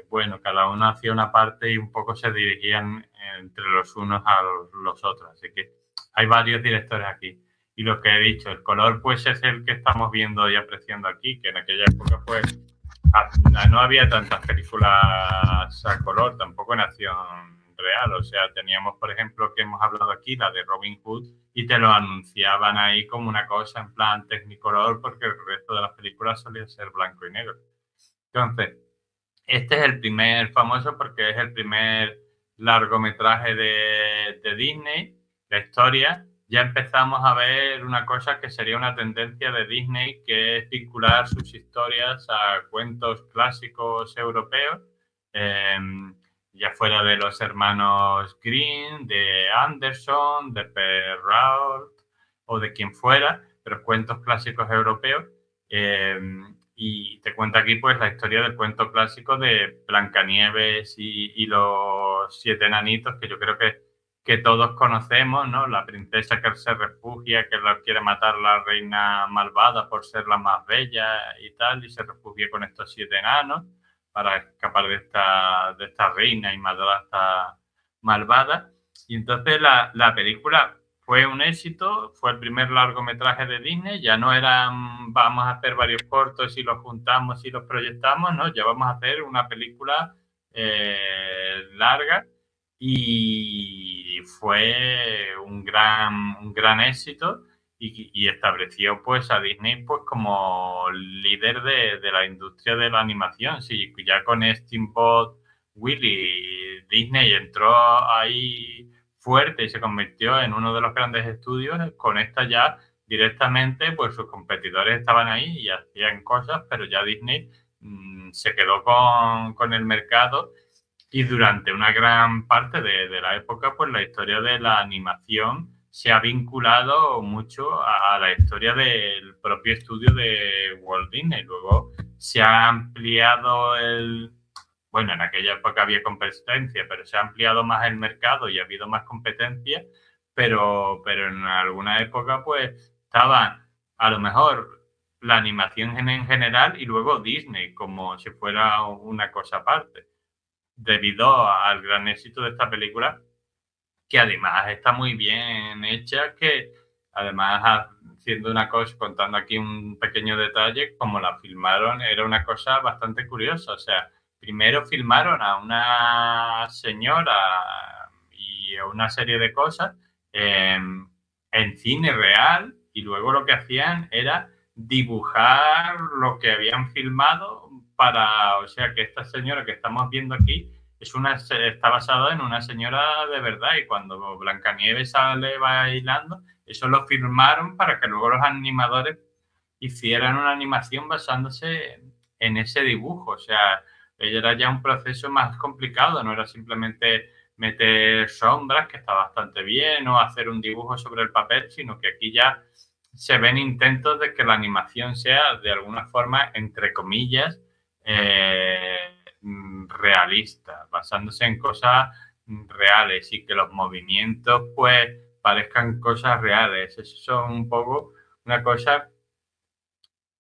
bueno, cada uno hacía una parte y un poco se dirigían entre los unos a los otros. Así que hay varios directores aquí. Y lo que he dicho, el color pues es el que estamos viendo y apreciando aquí, que en aquella época pues no había tantas películas a color, tampoco en acción real. O sea, teníamos, por ejemplo, que hemos hablado aquí, la de Robin Hood, y te lo anunciaban ahí como una cosa en plan Technicolor, porque el resto de las películas solía ser blanco y negro. Entonces, este es el primer famoso porque es el primer largometraje de Disney, la historia. Ya empezamos a ver una cosa que sería una tendencia de Disney, que es vincular sus historias a cuentos clásicos europeos, eh, ya fuera de los hermanos Grimm, de Anderson, de Perrault o de quien fuera, pero cuentos clásicos europeos. Y te cuenta aquí pues la historia del cuento clásico de Blancanieves y los siete enanitos, que yo creo que todos conocemos, ¿no? La princesa que se refugia, que la quiere matar la reina malvada por ser la más bella y tal, y se refugia con estos siete enanos para escapar de esta reina y matar a esta malvada. Y entonces la película fue un éxito, fue el primer largometraje de Disney, ya no eran vamos a hacer varios cortos y los juntamos y los proyectamos, ¿no? Ya vamos a hacer una película larga y fue un gran éxito y estableció pues a Disney pues como líder de la industria de la animación. Sí, ya con Steamboat Willie Disney entró ahí fuerte y se convirtió en uno de los grandes estudios. Con esta ya directamente pues sus competidores estaban ahí y hacían cosas, pero ya Disney se quedó con el mercado. Y durante una gran parte de la época, pues la historia de la animación se ha vinculado mucho a la historia del propio estudio de Walt Disney. Luego se ha ampliado bueno, en aquella época había competencia, pero se ha ampliado más el mercado y ha habido más competencia, pero en alguna época pues estaba a lo mejor la animación en general y luego Disney como si fuera una cosa aparte, debido al gran éxito de esta película, que además está muy bien hecha, que además haciendo una cosa, contando aquí un pequeño detalle, como la filmaron, era una cosa bastante curiosa. O sea, primero filmaron a una señora y una serie de cosas en cine real y luego lo que hacían era dibujar lo que habían filmado para, o sea, que esta señora que estamos viendo aquí está basada en una señora de verdad y cuando Blancanieves sale bailando, eso lo filmaron para que luego los animadores hicieran una animación basándose en ese dibujo. O sea, era ya un proceso más complicado, no era simplemente meter sombras, que está bastante bien, o hacer un dibujo sobre el papel, sino que aquí ya se ven intentos de que la animación sea de alguna forma, entre comillas, realista, basándose en cosas reales y que los movimientos pues parezcan cosas reales. Eso son un poco una cosa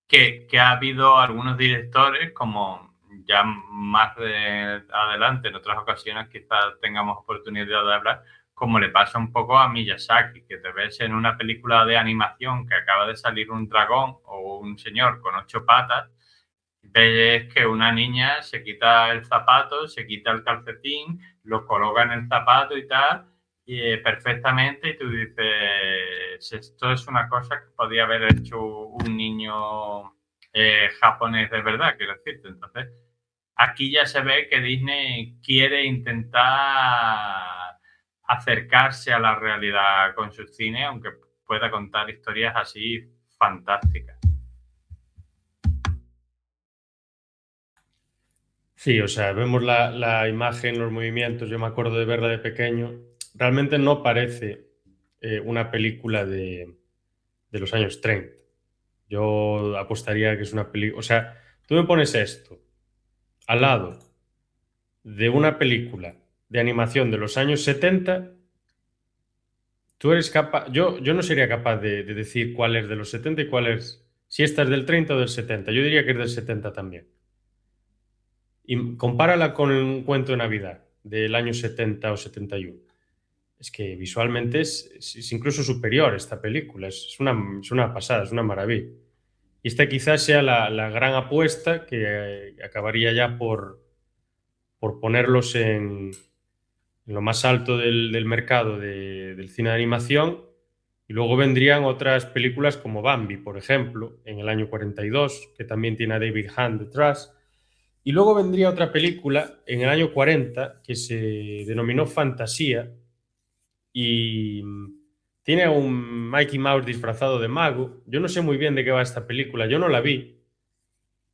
que ha habido algunos directores, como ya más adelante, en otras ocasiones quizás tengamos oportunidad de hablar, como le pasa un poco a Miyazaki, que te ves en una película de animación que acaba de salir un dragón o un señor con 8 patas, ves que una niña se quita el zapato, se quita el calcetín, lo coloca en el zapato y tal, y, perfectamente, y tú dices, esto es una cosa que podía haber hecho un niño japonés de verdad, quiero decirte. Entonces, aquí ya se ve que Disney quiere intentar acercarse a la realidad con sus cines, aunque pueda contar historias así fantásticas. Sí, o sea, vemos la imagen, los movimientos, yo me acuerdo de verla de pequeño. Realmente no parece una película de los años 30. Yo apostaría que es una película. O sea, tú me pones esto al lado de una película de animación de los años 70, tú eres capaz. Yo no sería capaz de decir cuál es de los 70 y cuál es. Si esta es del 30 o del 70. Yo diría que es del 70 también. Y compárala con un cuento de Navidad del año 70 o 71. Es que visualmente es incluso superior esta película. Es una pasada, es una maravilla. Y esta quizás sea la gran apuesta que acabaría ya por ponerlos en lo más alto del mercado del cine de animación. Y luego vendrían otras películas como Bambi, por ejemplo, en el año 42, que también tiene a David Hunt detrás. Y luego vendría otra película en el año 40 que se denominó Fantasía y tiene a un Mickey Mouse disfrazado de mago. Yo no sé muy bien de qué va esta película, yo no la vi,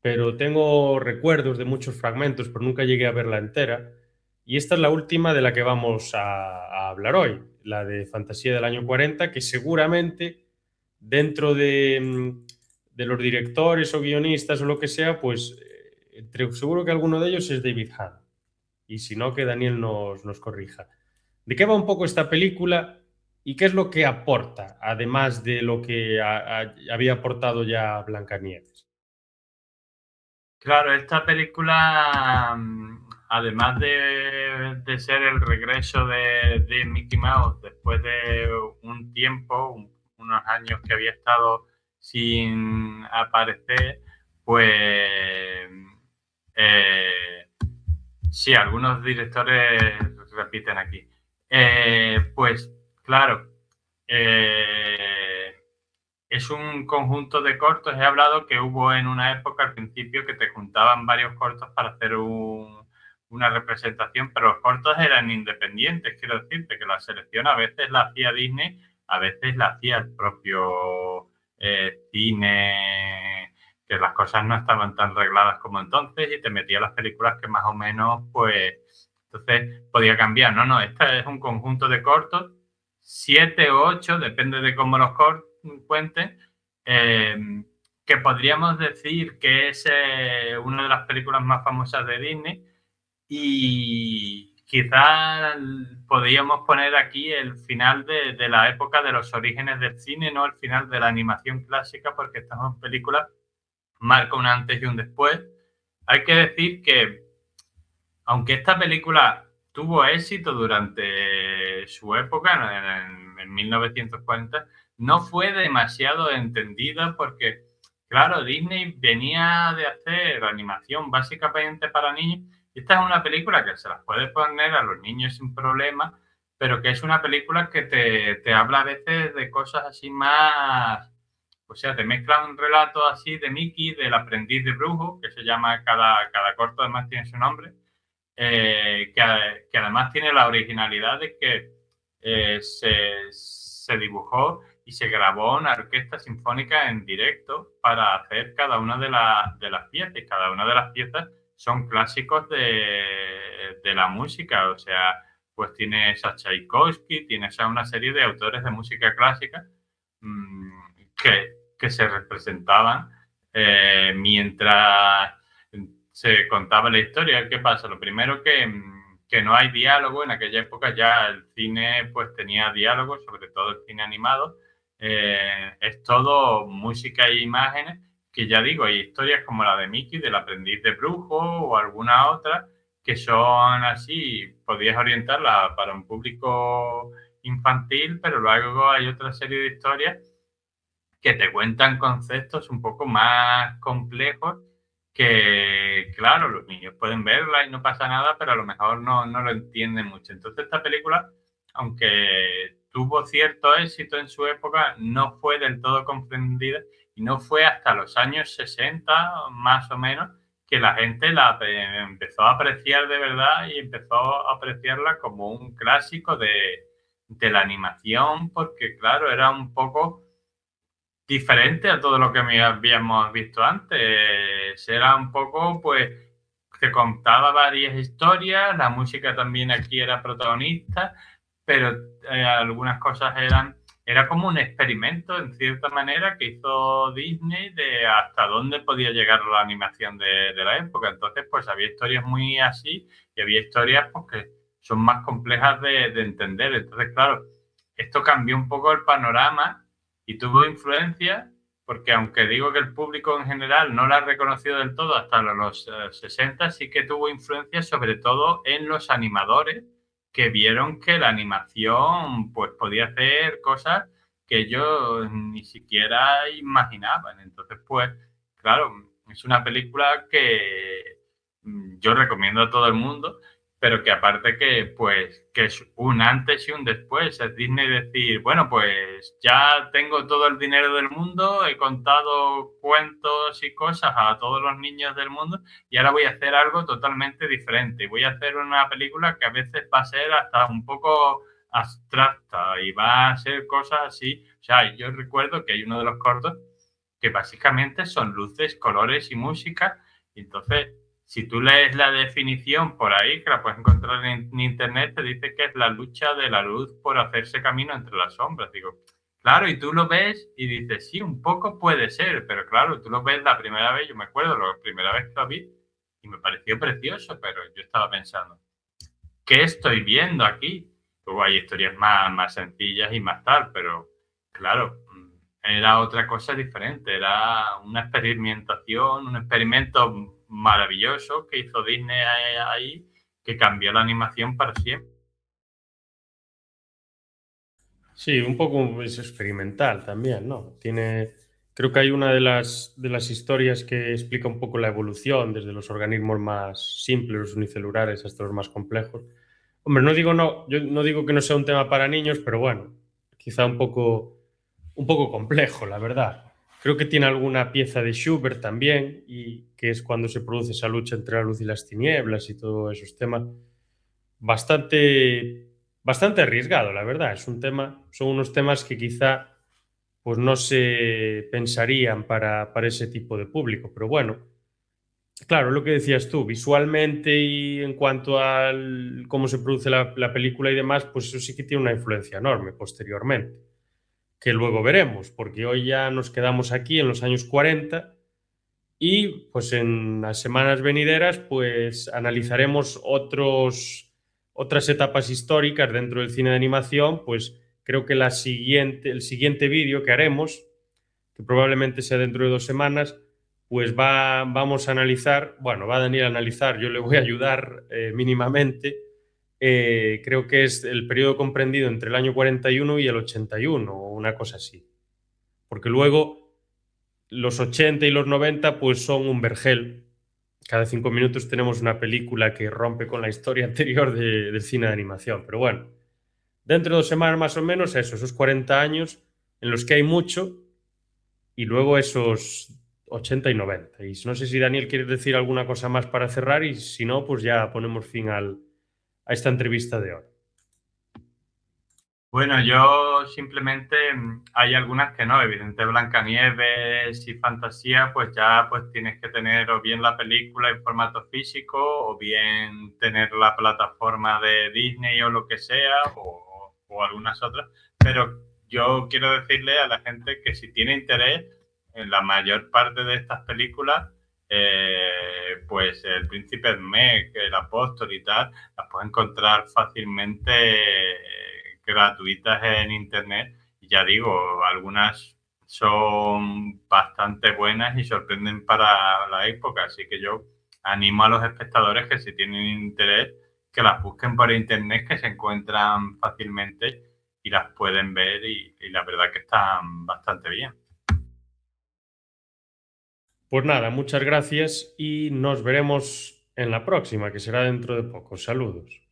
pero tengo recuerdos de muchos fragmentos, pero nunca llegué a verla entera. Y esta es la última de la que vamos a hablar hoy, la de Fantasía del año 40, que seguramente dentro de los directores o guionistas o lo que sea, pues seguro que alguno de ellos es David Hunt. Y si no, que Daniel nos corrija. ¿De qué va un poco esta película y qué es lo que aporta, además de lo que había aportado ya Blancanieves? Claro, esta película, además de ser el regreso de Mickey Mouse después de un tiempo, unos años que había estado sin aparecer, pues sí, algunos directores repiten aquí. Pues claro, es un conjunto de cortos. He hablado que hubo en una época al principio que te juntaban varios cortos para hacer una representación, pero los cortos eran independientes. Quiero decirte que la selección a veces la hacía Disney, a veces la hacía el propio cine, que las cosas no estaban tan regladas como entonces y te metía las películas que más o menos, pues, entonces podía cambiar. No, este es un conjunto de cortos, 7 o 8, depende de cómo los cuenten, que podríamos decir que es una de las películas más famosas de Disney y quizás podríamos poner aquí el final de la época de los orígenes del cine, no el final de la animación clásica, porque esta película marca un antes y un después. Hay que decir que, aunque esta película tuvo éxito durante su época, en 1940, no fue demasiado entendida porque, claro, Disney venía de hacer animación básicamente para niños y esta es una película que se las puede poner a los niños sin problema, pero que es una película que te habla a veces de cosas así más, o sea, te mezcla un relato así de Mickey, del aprendiz de brujo, que se llama, cada corto además tiene su nombre, que además tiene la originalidad de que se dibujó y se grabó una orquesta sinfónica en directo para hacer cada una de las piezas. Y cada una de las piezas son clásicos de la música. O sea, pues tienes a Tchaikovsky, tienes a una serie de autores de música clásica que se representaban mientras se contaba la historia. ¿Qué pasa? Lo primero que no hay diálogo. En aquella época ya el cine pues tenía diálogo, sobre todo el cine animado. Es todo música e imágenes, que ya digo, hay historias como la de Mickey, del aprendiz de brujo o alguna otra, que son así, podías orientarla para un público infantil, pero luego hay otra serie de historias que te cuentan conceptos un poco más complejos que, claro, los niños pueden verla y no pasa nada, pero a lo mejor no lo entienden mucho. Entonces esta película, aunque tuvo cierto éxito en su época, no fue del todo comprendida y no fue hasta los años 60, más o menos, que la gente la empezó a apreciar de verdad y empezó a apreciarla como un clásico de la animación, porque, claro, era un poco diferente a todo lo que habíamos visto antes. Era un poco, pues, te contaba varias historias, la música también aquí era protagonista, pero algunas cosas era como un experimento, en cierta manera, que hizo Disney de hasta dónde podía llegar la animación de la época. Entonces, pues había historias muy así y había historias pues, que son más complejas de entender. Entonces, claro, esto cambió un poco el panorama y tuvo influencia, porque aunque digo que el público en general no la ha reconocido del todo hasta los 60, sí que tuvo influencia sobre todo en los animadores, que vieron que la animación pues podía hacer cosas que ellos ni siquiera imaginaban. Entonces, pues, claro, es una película que yo recomiendo a todo el mundo, pero que aparte que, pues, que es un antes y un después. Es Disney decir, bueno, pues ya tengo todo el dinero del mundo, he contado cuentos y cosas a todos los niños del mundo y ahora voy a hacer algo totalmente diferente. Voy a hacer una película que a veces va a ser hasta un poco abstracta y va a ser cosas así. O sea, yo recuerdo que hay uno de los cortos que básicamente son luces, colores y música. Y entonces, si tú lees la definición por ahí, que la puedes encontrar en internet, te dice que es la lucha de la luz por hacerse camino entre las sombras. Digo, claro, y tú lo ves y dices, sí, un poco puede ser, pero claro, tú lo ves la primera vez, yo me acuerdo la primera vez que lo vi y me pareció precioso, pero yo estaba pensando, ¿qué estoy viendo aquí? Luego hay historias más sencillas y más tal, pero claro, era otra cosa diferente, era una experimentación, un experimento maravilloso que hizo Disney ahí, que cambió la animación para siempre. Sí, un poco es experimental también, ¿no? Creo que hay una de las historias que explica un poco la evolución desde los organismos más simples, los unicelulares, hasta los más complejos. Hombre, yo no digo que no sea un tema para niños, pero bueno, quizá un poco complejo, la verdad. Creo que tiene alguna pieza de Schubert también, y que es cuando se produce esa lucha entre la luz y las tinieblas y todos esos temas. Bastante, bastante arriesgado, la verdad. Son unos temas que quizá pues no se pensarían para ese tipo de público, pero bueno, claro, lo que decías tú, visualmente y en cuanto a cómo se produce la película y demás, pues eso sí que tiene una influencia enorme posteriormente, que luego veremos, porque hoy ya nos quedamos aquí en los años 40 y pues en las semanas venideras pues analizaremos otras etapas históricas dentro del cine de animación, pues creo que el siguiente vídeo que haremos, que probablemente sea dentro de 2 semanas, pues vamos a analizar, bueno, va Daniel a analizar, yo le voy a ayudar mínimamente, creo que es el periodo comprendido entre el año 41 y el 81, o una cosa así. Porque luego los 80 y los 90 pues son un vergel. Cada 5 minutos tenemos una película que rompe con la historia anterior del cine de animación. Pero bueno, dentro de 2 semanas más o menos, esos 40 años en los que hay mucho y luego esos 80 y 90. Y no sé si Daniel quiere decir alguna cosa más para cerrar y si no, pues ya ponemos fin a esta entrevista de hoy. Bueno, yo simplemente hay algunas que no, evidente Blancanieves y Fantasía, pues ya pues tienes que tener o bien la película en formato físico o bien tener la plataforma de Disney o lo que sea o algunas otras, pero yo quiero decirle a la gente que si tiene interés en la mayor parte de estas películas, pues El Príncipe Meg, El Apóstol y tal, las puedes encontrar fácilmente gratuitas en internet. Y ya digo, algunas son bastante buenas y sorprenden para la época. Así que yo animo a los espectadores que si tienen interés, que las busquen por internet, que se encuentran fácilmente y las pueden ver y la verdad que están bastante bien. Pues nada, muchas gracias y nos veremos en la próxima, que será dentro de poco. Saludos.